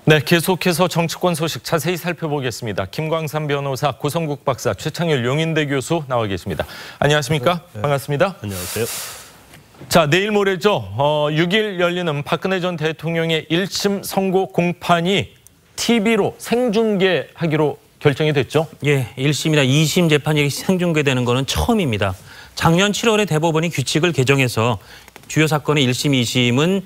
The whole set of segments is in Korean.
네, 계속해서 정치권 소식 자세히 살펴보겠습니다. 김광삼 변호사, 고성국 박사, 최창일 용인대 교수 나와 계십니다. 안녕하십니까? 네. 반갑습니다. 안녕하세요. 자, 내일 모레죠. 6일 열리는 박근혜 전 대통령의 1심 선고 공판이 TV로 생중계하기로 결정이 됐죠? 예, 1심이나 2심 재판이 생중계되는 거는 처음입니다. 작년 7월에 대법원이 규칙을 개정해서 주요 사건의 1심, 2심은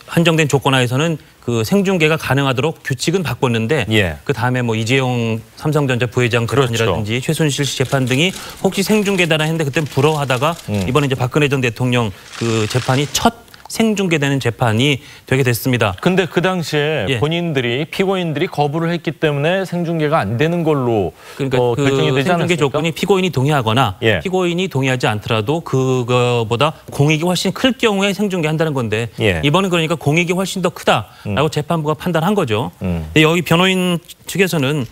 한정된 조건 하에서는 그 생중계가 가능하도록 규칙은 바꿨는데 예. 그 다음에 뭐 이재용 삼성전자 부회장 재판이라든지 그렇죠. 최순실 씨 재판 등이 혹시 생중계되나 했는데 그때는 부러워하다가 이번에 이제 박근혜 전 대통령 그 재판이 첫 생중계되는 재판이 되게 됐습니다. 근데 그 당시에 본인들이 피고인들이 거부를 했기 때문에 생중계가 안 되는 걸로 그러니까 결정이 되지 않았습니까? 생중계 조건이 피고인이 동의하거나 피고인이 동의하지 않더라도 그거보다 공익이 훨씬 클 경우에 생중계한다는 건데 이번은 그러니까 공익이 훨씬 더 크다라고 재판부가 판단한 거죠. 근데 여기 변호인 측에서는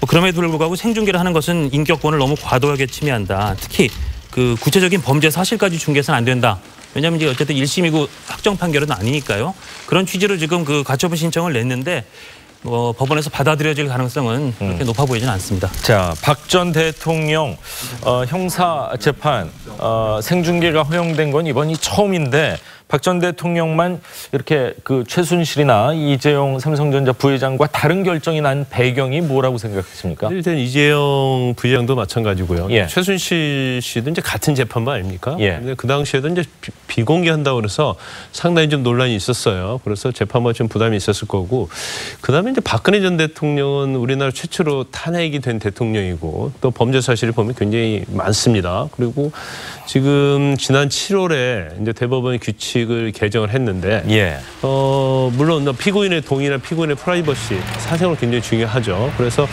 뭐 그럼에도 불구하고 생중계를 하는 것은 인격권을 너무 과도하게 침해한다. 특히 그 구체적인 범죄 사실까지 중계해서는 안 된다. 왜냐하면 이제 어쨌든 1심이고 확정 판결은 아니니까요. 그런 취지로 지금 그 가처분 신청을 냈는데 법원에서 받아들여질 가능성은 그렇게 높아 보이지는 않습니다. 자, 박 전 대통령 형사 재판 생중계가 허용된 건 이번이 처음인데 박 전 대통령만 이렇게 그 최순실이나 이재용 삼성전자 부회장과 다른 결정이 난 배경이 뭐라고 생각하십니까? 일단 이재용 부회장도 마찬가지고요. 예. 최순실 씨도 이제 같은 재판부 아닙니까? 예. 근데 그 당시에도 이제 비공개한다고 그래서 상당히 좀 논란이 있었어요. 그래서 재판부가 좀 부담이 있었을 거고, 그다음에 이제 박근혜 전 대통령은 우리나라 최초로 탄핵이 된 대통령이고 또 범죄 사실을 보면 굉장히 많습니다. 그리고 지금 지난 7월에 이제 대법원이 규칙을 개정을 했는데 물론 피고인의 동의나 피고인의 프라이버시, 사생활 굉장히 중요하죠. 그래서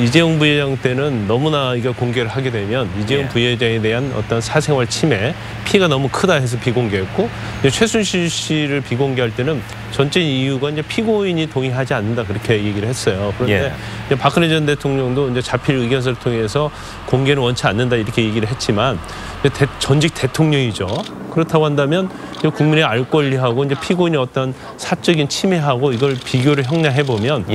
이재용 부회장 때는 너무나 이거 공개를 하게 되면 이재용 부회장에 대한 어떤 사생활 침해, 피해가 너무 크다 해서 비공개했고, 최순실 씨를 비공개할 때는 전체 이유가 이제 피고인이 동의하지 않는다 그렇게 얘기를 했어요. 그런데 이제 박근혜 전 대통령도 이제 자필 의견서를 통해서 공개는 원치 않는다 이렇게 얘기를 했지만 전직 대통령이죠. 그렇다고 한다면 국민의 알 권리하고 이제 피고인의 어떤 사적인 침해하고 이걸 비교를 형량해 보면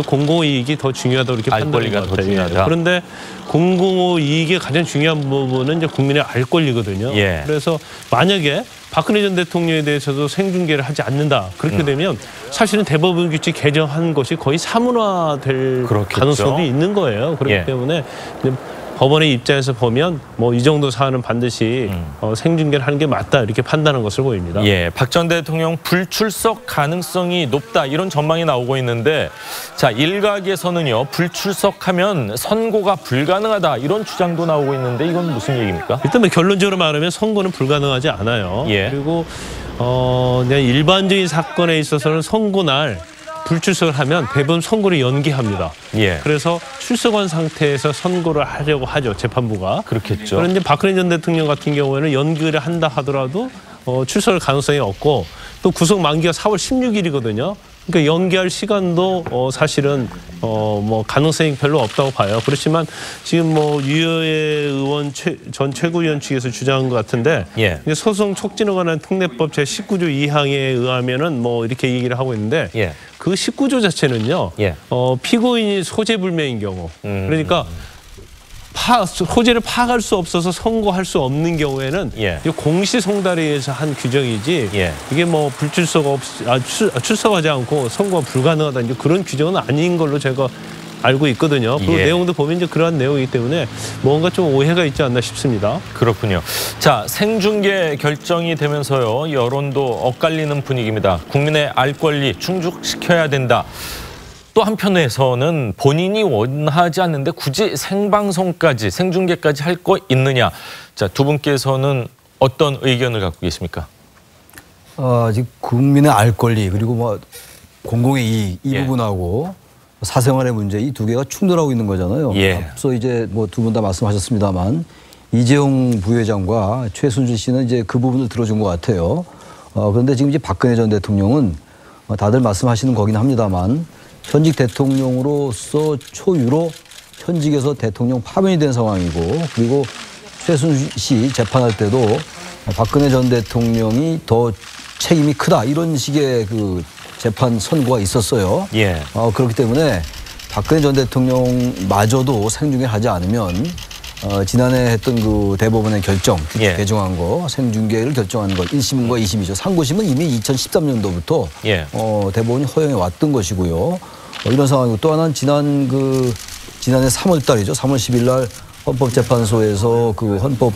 공공이익이 더 중요하다고 이렇게 판단하는 것 같아요. 중요하다. 그런데 공공이익의 가장 중요한 부분은 이제 국민의 알 권리거든요. 그래서 만약에 박근혜 전 대통령에 대해서도 생중계를 하지 않는다. 그렇게 되면 사실은 대법원 규칙 개정한 것이 거의 사문화될 가능성도 있는 거예요. 그렇기 때문에 법원의 입장에서 보면 뭐 이 정도 사안은 반드시 생중계를 하는 게 맞다 이렇게 판단한 것으로 보입니다. 박 전 대통령 불출석 가능성이 높다 이런 전망이 나오고 있는데, 자, 일각에서는요 불출석하면 선고가 불가능하다 이런 주장도 나오고 있는데 이건 무슨 얘기입니까? 일단 뭐 결론적으로 말하면 선고는 불가능하지 않아요. 그리고 그냥 일반적인 사건에 있어서는 선고 날 불출석을 하면 대부분 선고를 연기합니다. 그래서 출석한 상태에서 선고를 하려고 하죠, 재판부가. 그렇겠죠. 그런데 박근혜 전 대통령 같은 경우에는 연기를 한다 하더라도 출석할 가능성이 없고, 또 구속 만기가 4월 16일이거든요. 그러니까 연기할 시간도 사실은 뭐 가능성이 별로 없다고 봐요. 그렇지만 지금 뭐 유여애 의원 전 최고위원 측에서 주장한 것 같은데 소송 촉진에 관한 특례법 제19조 2항에 의하면은 뭐 이렇게 얘기를 하고 있는데 그 19조 자체는요 피고인이 소재불명인 경우 그러니까 소재를 파악할 수 없어서 선고할 수 없는 경우에는 공시송달에 의해서 한 규정이지 이게 뭐 출석하지 않고 선고가 불가능하다 이제 그런 규정은 아닌 걸로 제가 알고 있거든요. 그 내용도 보면 이제 그러한 내용이기 때문에 뭔가 좀 오해가 있지 않나 싶습니다. 그렇군요. 자, 생중계 결정이 되면서요 여론도 엇갈리는 분위기입니다. 국민의 알 권리 충족시켜야 된다. 또 한편에서는 본인이 원하지 않는데 굳이 생방송까지 생중계까지 할 거 있느냐. 자, 두 분께서는 어떤 의견을 갖고 계십니까? 지금 국민의 알 권리 그리고 뭐 공공의 이익 이 부분하고 사생활의 문제 이 두 개가 충돌하고 있는 거잖아요. 앞서 이제 뭐 두 분 다 말씀하셨습니다만 이재용 부회장과 최순실 씨는 이제 그 부분을 들어준 것 같아요. 그런데 지금 이제 박근혜 전 대통령은 다들 말씀하시는 거긴 합니다만 현직 대통령으로서 초유로 현직에서 대통령 파면이 된 상황이고, 그리고 최순실 씨 재판할 때도 박근혜 전 대통령이 더 책임이 크다 이런 식의 그 재판 선고가 있었어요. 예. 그렇기 때문에 박근혜 전 대통령마저도 생중계하지 않으면 지난해 했던 그 대법원의 결정, 예. 개정한 거, 생중계를 결정한 것, 1심과 2심이죠. 상고심은 이미 2013년도부터 예. 대법원이 허용해 왔던 것이고요. 이런 상황이고 또 하나는 지난해 3월 달이죠. 3월 10일 날 헌법재판소에서 그 헌법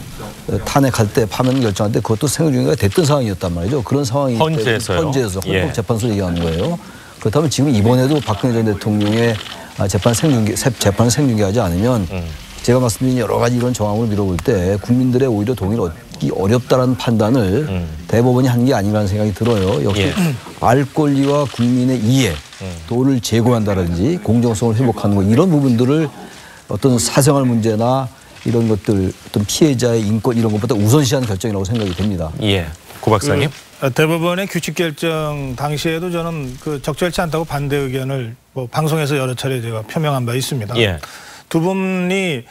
탄핵할 때 파면 결정할 때 그것도 생중계가 됐던 상황이었단 말이죠. 그런 상황이 헌재에서요. 헌재에서 예. 헌법재판소 얘기하는 거예요. 그렇다면 지금 이번에도 박근혜 전 대통령의 재판을 생중계하지 않으면 제가 말씀드린 여러 가지 이런 정황을 미뤄볼 때 국민들의 오히려 동의를 얻기 어렵다라는 판단을 대법원이 한 게 아닌가라는 생각이 들어요. 역시 예. 알 권리와 국민의 이해, 도를 제고한다든지 공정성을 회복하는 것 이런 부분들을 어떤 사생활 문제나 이런 것들 어떤 피해자의 인권 이런 것보다 우선시하는 결정이라고 생각이 됩니다. 예, 고 박사님. 대법원의 규칙 결정 당시에도 저는 그 적절치 않다고 반대 의견을 뭐 방송에서 여러 차례 제가 표명한 바 있습니다. 예. 두 분이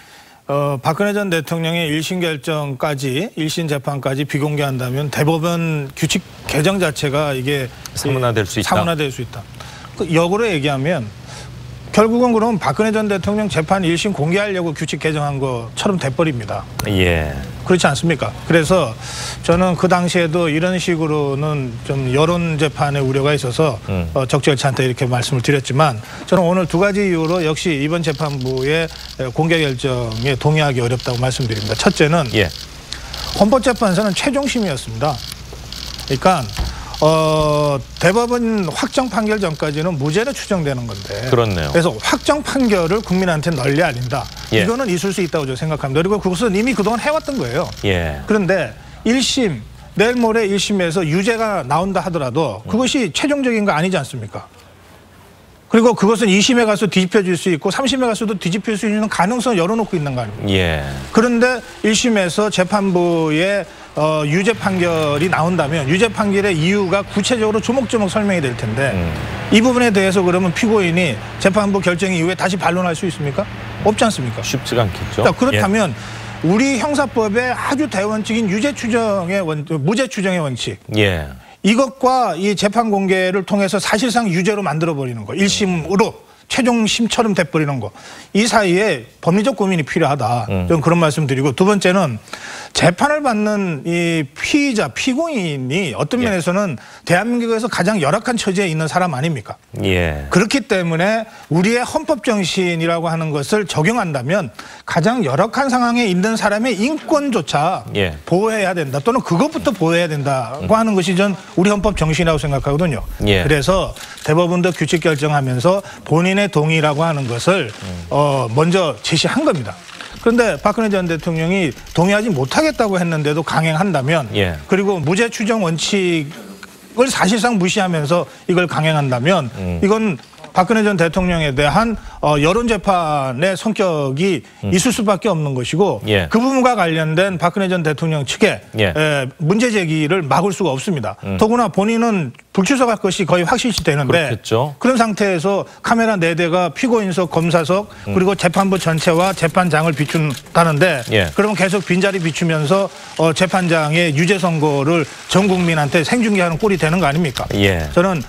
박근혜 전 대통령의 1심 결정까지 1심 재판까지 비공개한다면 대법원 규칙 개정 자체가 이게 사문화될 수 있다. 사문화될 수 있다. 역으로 얘기하면 결국은 그럼 박근혜 전 대통령 재판 1심 공개하려고 규칙 개정한 것처럼 돼버립니다. 예. 그렇지 않습니까? 그래서 저는 그 당시에도 이런 식으로는 좀 여론 재판의 우려가 있어서 적절치 않다 이렇게 말씀을 드렸지만 저는 오늘 두 가지 이유로 역시 이번 재판부의 공개 결정에 동의하기 어렵다고 말씀드립니다. 첫째는 예. 헌법재판소는 최종심이었습니다. 그러니까 대법원 확정 판결 전까지는 무죄로 추정되는 건데. 그렇네요. 그래서 확정 판결을 국민한테 널리 알린다. 예. 이거는 있을 수 있다고 저는 생각합니다. 그리고 그것은 이미 그동안 해왔던 거예요. 예. 그런데 1심, 내일 모레 1심에서 유죄가 나온다 하더라도 그것이 최종적인 거 아니지 않습니까? 그리고 그것은 2심에 가서 뒤집혀질 수 있고 3심에 가서도 뒤집힐 수 있는 가능성을 열어놓고 있는 거 아닙니까? 예. 그런데 1심에서 재판부의 유죄 판결이 나온다면 유죄 판결의 이유가 구체적으로 조목조목 설명이 될 텐데 이 부분에 대해서 그러면 피고인이 재판부 결정 이후에 다시 반론할 수 있습니까? 없지 않습니까? 쉽지가 않겠죠. 자, 그렇다면 우리 형사법의 아주 대원칙인 무죄 추정의 원칙. 예. 이것과 이 재판 공개를 통해서 사실상 유죄로 만들어버리는 거. 1심으로 최종심처럼 돼버리는 거. 이 사이에 법리적 고민이 필요하다. 저는 그런 말씀 드리고 두 번째는 재판을 받는 이 피의자, 피고인이 어떤 면에서는 대한민국에서 가장 열악한 처지에 있는 사람 아닙니까? 예. 그렇기 때문에 우리의 헌법 정신이라고 하는 것을 적용한다면 가장 열악한 상황에 있는 사람의 인권조차 예. 보호해야 된다. 또는 그것부터 보호해야 된다고 하는 것이 전 우리 헌법 정신이라고 생각하거든요. 예. 그래서 대법원도 규칙 결정하면서 본인의 동의라고 하는 것을 먼저 제시한 겁니다. 그런데 박근혜 전 대통령이 동의하지 못하겠다고 했는데도 강행한다면 예. 그리고 무죄 추정 원칙을 사실상 무시하면서 이걸 강행한다면 이건 박근혜 전 대통령에 대한 여론재판의 성격이 있을 수밖에 없는 것이고 예. 그 부분과 관련된 박근혜 전 대통령 측의 문제 제기를 막을 수가 없습니다. 더구나 본인은 불출석할 것이 거의 확실시 되는데 그렇겠죠. 그런 상태에서 카메라 4대가 피고인석, 검사석 그리고 재판부 전체와 재판장을 비춘다는데 그러면 계속 빈자리 비추면서 재판장의 유죄 선고를 전 국민한테 생중계하는 꼴이 되는 거 아닙니까? 저는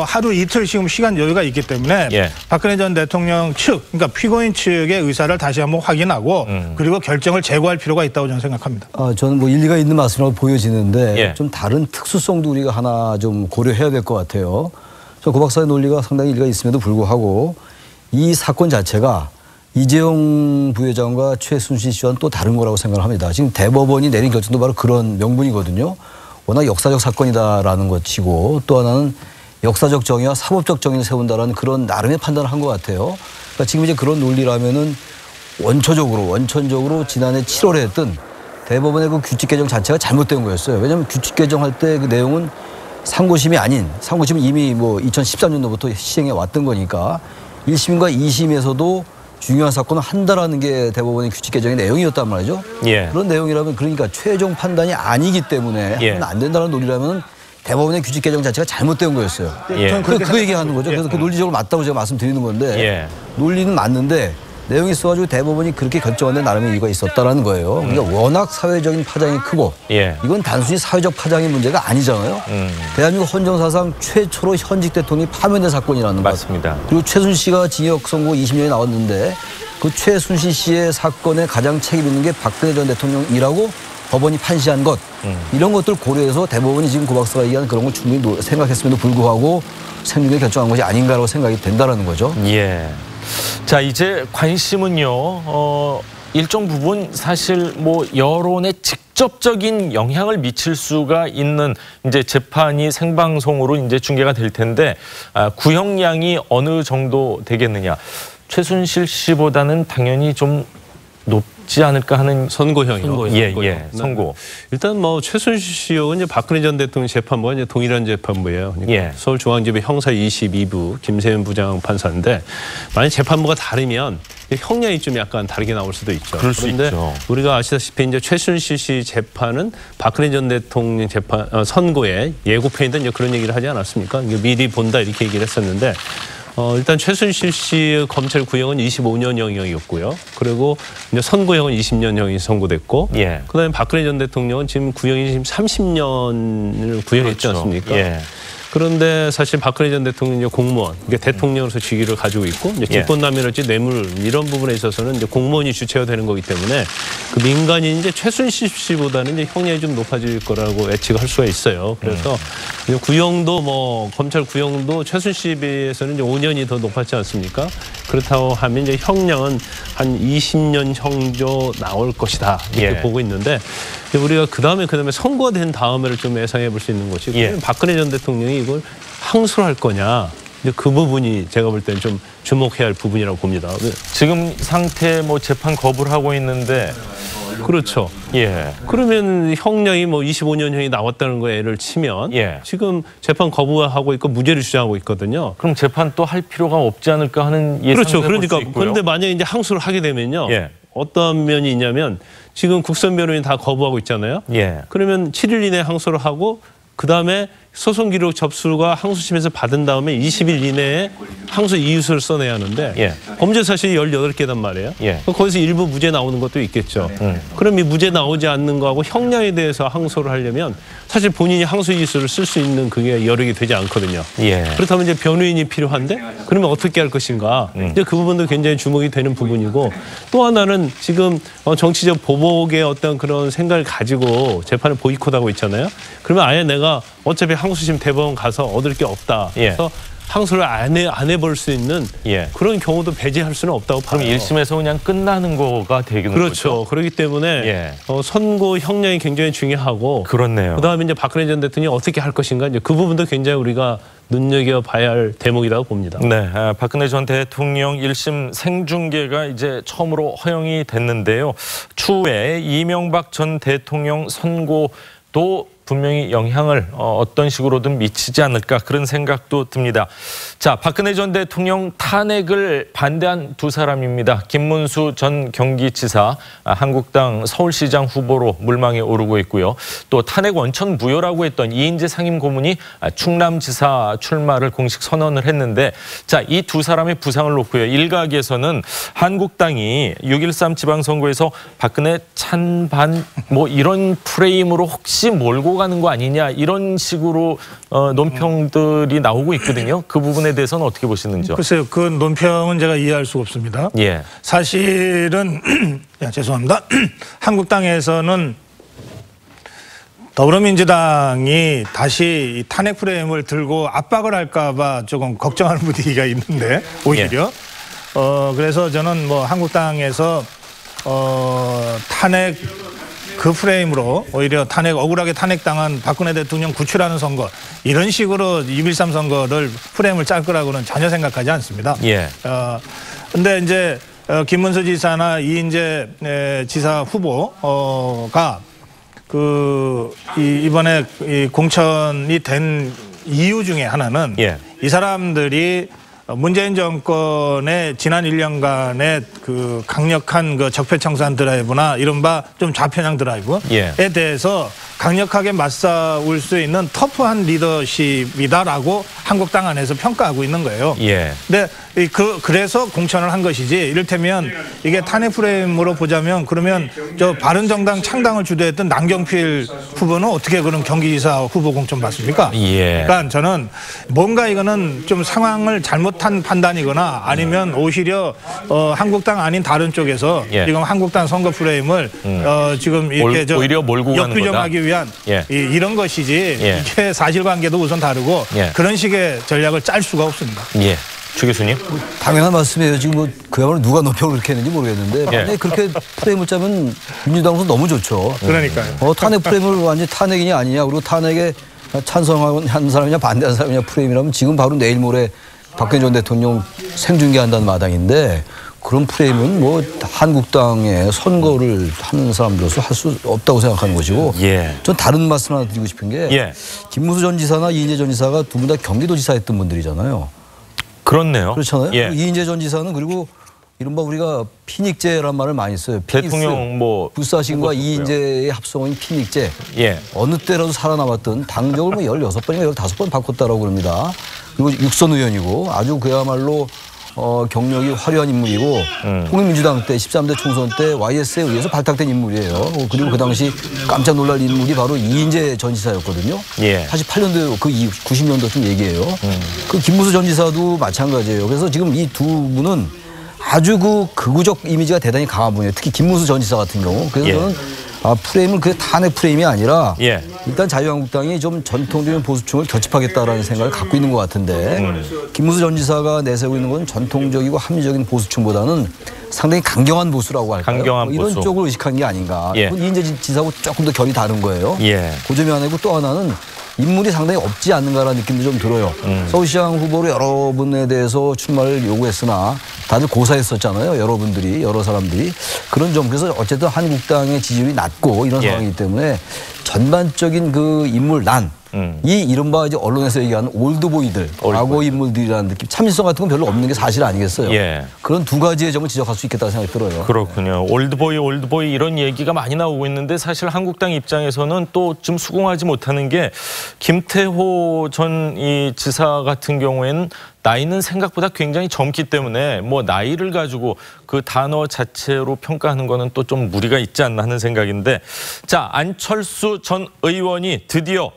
하루 이틀 지금 시간 여유가 있기 때문에 박근혜 전 대통령 측, 그러니까 피고인 측의 의사를 다시 한번 확인하고 그리고 결정을 재고할 필요가 있다고 저는 생각합니다. 저는 뭐 일리가 있는 말씀이라고 보여지는데 좀 다른 특수성도 우리가 하나 좀 고려해야 될 것 같아요. 고 박사의 논리가 상당히 일리가 있음에도 불구하고 이 사건 자체가 이재용 부회장과 최순실 씨와는 또 다른 거라고 생각을 합니다. 지금 대법원이 내린 결정도 바로 그런 명분이거든요. 워낙 역사적 사건이다라는 것이고 또 하나는 역사적 정의와 사법적 정의를 세운다라는 그런 나름의 판단을 한 것 같아요. 그러니까 지금 이제 그런 논리라면은 원천적으로 지난해 7월에 했던 대법원의 그 규칙 개정 자체가 잘못된 거였어요. 왜냐하면 규칙 개정할 때 그 내용은 상고심이 아닌, 상고심은 이미 뭐 2013년도부터 시행해 왔던 거니까 1심과 2심에서도 중요한 사건을 한다라는 게 대법원의 규칙 개정의 내용이었단 말이죠. 그런 내용이라면 그러니까 최종 판단이 아니기 때문에 하면 안 된다는 논리라면 대법원의 규칙 개정 자체가 잘못된 거였어요. 그 얘기하는 거죠. 그래서 그 논리적으로 맞다고 제가 말씀드리는 건데 논리는 맞는데 내용이 있어가지고 대법원이 그렇게 결정하는 나름의 이유가 있었다라는 거예요. 그러니까 워낙 사회적인 파장이 크고 이건 단순히 사회적 파장의 문제가 아니잖아요. 대한민국 헌정사상 최초로 현직 대통령이 파면된 사건이라는 것. 맞습니다. 그리고 최순실 씨가 징역 선고 20년이 나왔는데 그 최순실 씨의 사건에 가장 책임 있는 게 박근혜 전 대통령이라고 법원이 판시한 것. 이런 것들 고려해서 대법원이 지금 고 박사가 얘기한 그런 걸 충분히 생각했음에도 불구하고 생중계 결정한 것이 아닌가라고 생각이 된다는 거죠. 예. 자, 이제 관심은요. 일정 부분 사실 뭐 여론에 직접적인 영향을 미칠 수가 있는 이제 재판이 생방송으로 이제 중계가 될 텐데 구형량이 어느 정도 되겠느냐. 최순실 씨보다는 당연히 좀 높지 않을까 하는 선고형이요. 예, 선고. 일단 뭐 최순실 씨하고 이제 박근혜 전 대통령 재판부가 이제 동일한 재판부예요. 그러니까 서울중앙지법 형사 22부 김세현 부장 판사인데 만약 재판부가 다르면 형량이 좀 약간 다르게 나올 수도 있죠. 그런데 우리가 아시다시피 이제 최순실 씨 재판은 박근혜 전 대통령 재판 선고에 예고편이든 이제 그런 얘기를 하지 않았습니까? 미리 본다 이렇게 얘기를 했었는데. 일단 최순실 씨의 검찰 구형은 25년형이었고요. 그리고 이제 선고형은 20년형이 선고됐고, 그다음에 박근혜 전 대통령은 지금 구형이 지금 30년을 구형했지 않습니까? 그런데 사실 박근혜 전 대통령이 공무원, 그러니까 대통령으로서 직위를 가지고 있고 이제 직권남용이랄지 뇌물 이런 부분에 있어서는 이제 공무원이 주체가 되는 거기 때문에 그 민간인 이제 최순실 씨보다는 이제 형량이 좀 높아질 거라고 예측할 수가 있어요. 그래서 구형도 뭐 검찰 구형도 최순실 씨에 비해서는 이제 5년이 더 높았지 않습니까? 그렇다고 하면 이제 형량은 한 20년 형조 나올 것이다 이렇게 보고 있는데. 우리가 그다음에 선고가 된 다음에를 좀 예상해 볼 수 있는 것이 박근혜 전 대통령이 이걸 항소를 할 거냐. 그 부분이 제가 볼 때는 좀 주목해야 할 부분이라고 봅니다. 지금 상태 뭐 재판 거부를 하고 있는데 그렇죠. 그러면 형량이 뭐 25년형이 나왔다는 거에를 치면 지금 재판 거부하고 있고 무죄를 주장하고 있거든요. 그럼 재판 또 할 필요가 없지 않을까 하는 예상을 그렇죠. 해볼 수 그러니까 있고요. 그런데 만약에 이제 항소를 하게 되면요. 어떤 면이 있냐면 지금 국선 변호인 다 거부하고 있잖아요. 그러면 7일 이내에 항소를 하고 그다음에 소송 기록 접수가 항소심에서 받은 다음에 20일 이내에 항소 이유서를 써내야 하는데 범죄 사실이 18개단 말이에요. 거기서 일부 무죄 나오는 것도 있겠죠. 그럼 이 무죄 나오지 않는 거하고 형량에 대해서 항소를 하려면 사실 본인이 항소 이유서를 쓸 수 있는 그게 여력이 되지 않거든요. 그렇다면 이제 변호인이 필요한데 그러면 어떻게 할 것인가. 이제 그 부분도 굉장히 주목이 되는 부분이고 또 하나는 지금 정치적 보복의 어떤 그런 생각을 가지고 재판을 보이콧하고 있잖아요. 그러면 아예 내가 어차피 항소심 대법원 가서 얻을 게 없다. 그래서 항소를 안 해볼 수 있는 그런 경우도 배제할 수는 없다고 봐요. 그럼 1심에서 그냥 끝나는 거가 되는 그렇죠. 거죠? 그렇기 때문에 선고 형량이 굉장히 중요하고 그렇네요. 그다음에 이제 박근혜 전 대통령이 어떻게 할 것인가 이제 그 부분도 굉장히 우리가 눈여겨봐야 할 대목이라고 봅니다. 네, 박근혜 전 대통령 1심 생중계가 이제 처음으로 허용이 됐는데요. 추후에 이명박 전 대통령 선고도 분명히 영향을 어떤 식으로든 미치지 않을까 그런 생각도 듭니다. 자, 박근혜 전 대통령 탄핵을 반대한 두 사람입니다. 김문수 전 경기지사, 한국당 서울시장 후보로 물망에 오르고 있고요. 또 탄핵 원천 무효라고 했던 이인재 상임고문이 충남지사 출마를 공식 선언을 했는데 자, 이 두 사람의 부상을 놓고요. 일각에서는 한국당이 6.13 지방선거에서 박근혜 찬반 뭐 이런 프레임으로 혹시 몰고 가는 거 아니냐 이런 식으로 논평들이 나오고 있거든요. 그 부분에 대해서는 어떻게 보시는지요? 글쎄요. 그 논평은 제가 이해할 수가 없습니다. 사실은 죄송합니다. 한국당에서는 더불어민주당이 다시 이 탄핵 프레임을 들고 압박을 할까 봐 조금 걱정하는 분위기가 있는데 오히려 그래서 저는 뭐 한국당에서 탄핵 그 프레임으로 오히려 억울하게 탄핵당한 박근혜 대통령 구출하는 선거 이런 식으로 6.13 선거를 프레임을 짤 거라고는 전혀 생각하지 않습니다. 근데 이제 김문수 지사나 이인재 지사 후보가 이번에 공천이 된 이유 중에 하나는 이 사람들이 문재인 정권의 지난 1년간의 그 강력한 그 적폐청산 드라이브나 이른바 좀 좌편향 드라이브에 대해서 강력하게 맞싸울 수 있는 터프한 리더십이다라고 한국당 안에서 평가하고 있는 거예요. 예. 근데 그래서 공천을 한 것이지, 이를테면 이게 탄핵 프레임으로 보자면 그러면 저 바른정당 창당을 주도했던 남경필 후보는 어떻게 그런 경기지사 후보 공천 받습니까? 예. 그러니까 저는 뭔가 이거는 좀 상황을 잘못한 판단이거나 아니면 오히려 한국당 아닌 다른 쪽에서 지금 한국당 선거 프레임을 지금 이렇게 오히려 몰고 가는 역규정하기 위한 이런 것이지 이게 사실관계도 우선 다르고 그런 식의 전략을 짤 수가 없습니다. 예. 주 교수님. 당연한 말씀이에요. 지금 뭐 그야말로 누가 노평을 그렇게 했는지 모르겠는데 만약에 그렇게 프레임을 짜면 민주당으로서 너무 좋죠. 그러니까요. 탄핵 프레임을 완전히 탄핵이냐 아니냐, 그리고 탄핵에 찬성한 사람이냐 반대한 사람이냐 프레임이라면 지금 바로 내일 모레 박근혜 전 대통령 생중계한다는 마당인데, 그런 프레임은 뭐 한국당의 선거를 하는 사람들로서 할 수 없다고 생각하는 것이고, 전 다른 말씀 하나 드리고 싶은 게 김무수 전 지사나 이인재 전 지사가 두 분 다 경기도지사 했던 분들이잖아요. 그렇네요. 그렇잖아요. 이인재 전 지사는 그리고 이른바 우리가 피닉제란 말을 많이 써요. 대통령 뭐 불사신과 이인재의 합성어인 피닉제. 어느 때라도 살아남았던 당적을 뭐 16번인가 15번 바꿨다라고 그럽니다. 그리고 육선 의원이고 아주 그야말로 경력이 화려한 인물이고 통일민주당 때 13대 총선 때 YS에 의해서 발탁된 인물이에요. 그리고 그 당시 깜짝 놀랄 인물이 바로 이인재 전 지사였거든요. 88년도 그 90년도쯤 얘기예요. 그 김무수 전 지사도 마찬가지예요. 그래서 지금 이 두 분은 아주 그 극우적 이미지가 대단히 강한 분이에요. 특히 김무수 전 지사 같은 경우. 그래서 저는 프레임은 그 탄핵 프레임이 아니라 일단 자유한국당이 좀 전통적인 보수층을 결집하겠다라는 생각을 갖고 있는 것 같은데 김무수 전 지사가 내세우고 있는 건 전통적이고 합리적인 보수층보다는 상당히 강경한 보수라고 할까요? 강경한 이런 보수. 쪽을 의식한 게 아닌가. 이인재 지사하고 조금 더 결이 다른 거예요. 그 점이 하나이고 또 하나는 인물이 상당히 없지 않는가라는 느낌도 좀 들어요. 서울시장 후보로 여러 분에 대해서 출마를 요구했으나 다들 고사했었잖아요. 여러분들이, 여러 사람들이. 그런 점. 그래서 어쨌든 한국당의 지지율이 낮고 이런 상황이기 때문에 전반적인 그 인물난, 이 이른바 이제 언론에서 얘기하는 올드보이들, 과거 인물들이라는 느낌, 참신성 같은 건 별로 없는 게 사실 아니겠어요. 그런 두 가지의 점을 지적할 수 있겠다는 생각이 들어요. 그렇군요. 올드보이 이런 얘기가 많이 나오고 있는데 사실 한국당 입장에서는 또 좀 수긍하지 못하는 게 김태호 전 이 지사 같은 경우에는 나이는 생각보다 굉장히 젊기 때문에 뭐 나이를 가지고 그 단어 자체로 평가하는 거는 또 좀 무리가 있지 않나 하는 생각인데, 자, 안철수 전 의원이 드디어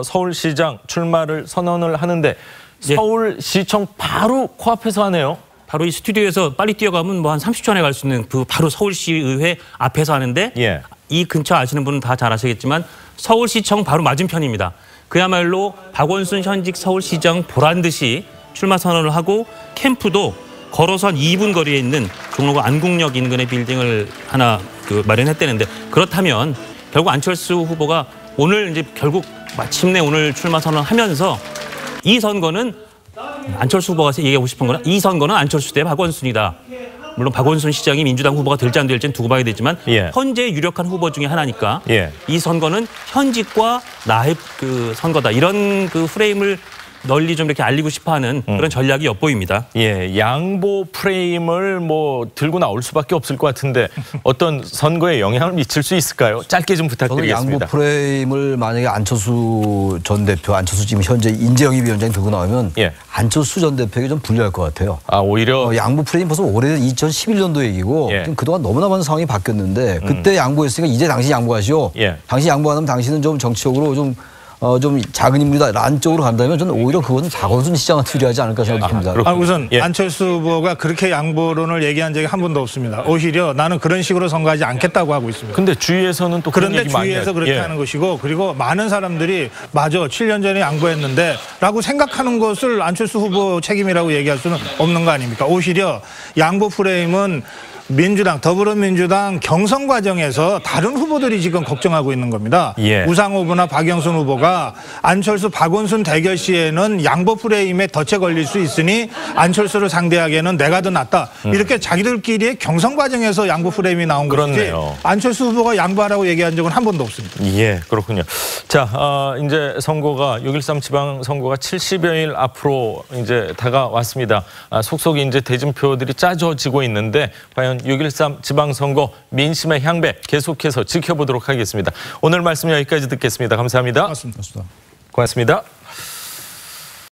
서울시장 출마를 선언을 하는데 서울시청 바로 코앞에서 하네요. 바로 이 스튜디오에서 빨리 뛰어가면 뭐 한 30초 안에 갈 수 있는 그 바로 서울시의회 앞에서 하는데 이 근처 아시는 분은 다 잘 아시겠지만 서울시청 바로 맞은편입니다. 그야말로 박원순 현직 서울시장 보란 듯이 출마 선언을 하고 캠프도 걸어서 한 2분 거리에 있는 종로구 안국역 인근의 빌딩을 하나 마련했다는데, 그렇다면 결국 안철수 후보가 오늘 이제 결국 마침내 오늘 출마 선언하면서 이 선거는 안철수 후보가 얘기하고 싶은 거는 이 선거는 안철수 대 박원순이다. 물론 박원순 시장이 민주당 후보가 될지 안 될지는 두고 봐야 되지만 현재 유력한 후보 중에 하나니까 이 선거는 현직과 나의 그 선거다. 이런 그 프레임을 널리 좀 이렇게 알리고 싶어하는 그런 전략이 엿보입니다. 양보 프레임을 뭐 들고 나올 수밖에 없을 것 같은데 어떤 선거에 영향을 미칠 수 있을까요? 짧게 좀 부탁드리겠습니다. 양보 프레임을 만약에 안철수 전 대표, 안철수 지금 현재 인재영입위원장이 들고 나오면 안철수 전 대표에게 좀 불리할 것 같아요. 오히려 양보 프레임 벌써 오래된 2011년도 얘기고 그동안 너무나 많은 상황이 바뀌었는데 그때 양보했으니까 이제 당신 양보하시오. 당신 양보 안 하면 당신은 좀 정치적으로 좀 작은 인물이다 라는 쪽으로 간다면 저는 오히려 그건 박원순 시장한테 유리하지 않을까 생각합니다. 우선 안철수 후보가 그렇게 양보론을 얘기한 적이 한 번도 없습니다. 오히려 나는 그런 식으로 선거하지 않겠다고 하고 있습니다. 근데 주위에서는 또 그런 그런데 주위에서 그렇게 하는 것이고, 그리고 많은 사람들이 맞아 7년 전에 양보했는데 라고 생각하는 것을 안철수 후보 책임이라고 얘기할 수는 없는 거 아닙니까? 오히려 양보 프레임은 민주당, 더불어민주당 경선 과정에서 다른 후보들이 지금 걱정하고 있는 겁니다. 우상호 후보나 박영선 후보가 안철수, 박원순 대결 시에는 양보 프레임에 덫에 걸릴 수 있으니 안철수를 상대하기에는 내가 더 낫다. 이렇게 자기들끼리의 경선 과정에서 양보 프레임이 나온 것이지 안철수 후보가 양보하라고 얘기한 적은 한 번도 없습니다. 그렇군요. 자, 이제 선거가 6.13 지방선거가 70여일 앞으로 이제 다가왔습니다. 속속 이제 대진표들이 짜져지고 있는데 과연 내년 6.13 지방선거 민심의 향배 계속해서 지켜보도록 하겠습니다. 오늘 말씀 여기까지 듣겠습니다. 감사합니다. 고맙습니다. 고맙습니다.